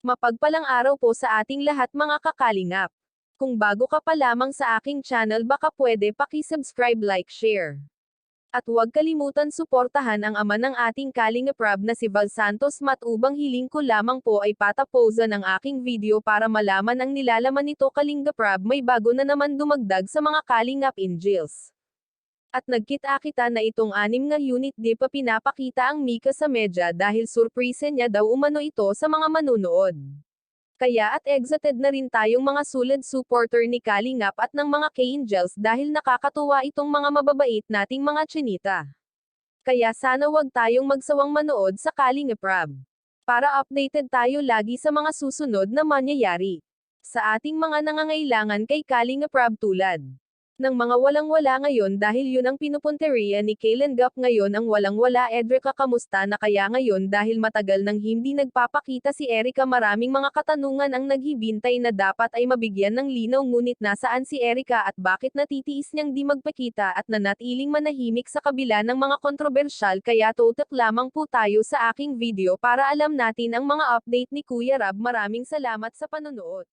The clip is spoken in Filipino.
Mapagpalang araw po sa ating lahat mga kakalingap. Kung bago ka pa lamang sa aking channel baka pwede paki-subscribe, like, share. At huwag kalimutan suportahan ang ama ng ating Kalingap Rob na si Val Santos Matubang. Hiling ko lamang po ay pataposan ang aking video para malaman ang nilalaman nito. Kalingap Rob, may bago na naman dumagdag sa mga Kalingap Angels. At nagkita-kita na itong 6 nga unit di pa pinapakita ang Mika sa medya dahil surprise niya daw umano ito sa mga manunood. Kaya at excited na rin tayong mga sulad supporter ni Kalingap at ng mga K-Angels dahil nakakatuwa itong mga mababait nating mga tsinita. Kaya sana wag tayong magsawang manood sa Kalingap Rob. Para updated tayo lagi sa mga susunod na mangyayari sa ating mga nangangailangan kay Kalingap Rob tulad ng mga walang-wala ngayon dahil yun ang pinupunteriya ni Kailan Gap ngayon ang walang-wala. Edrica, kamusta na kaya ngayon dahil matagal nang hindi nagpapakita si Erica? Maraming mga katanungan ang naghihintay na dapat ay mabigyan ng linaw, ngunit nasaan si Erica at bakit natitiis niyang di magpakita at nanatiling manahimik sa kabila ng mga kontrobersyal? Kaya tutok lamang po tayo sa aking video para alam natin ang mga update ni Kuya Rob. Maraming salamat sa panonood.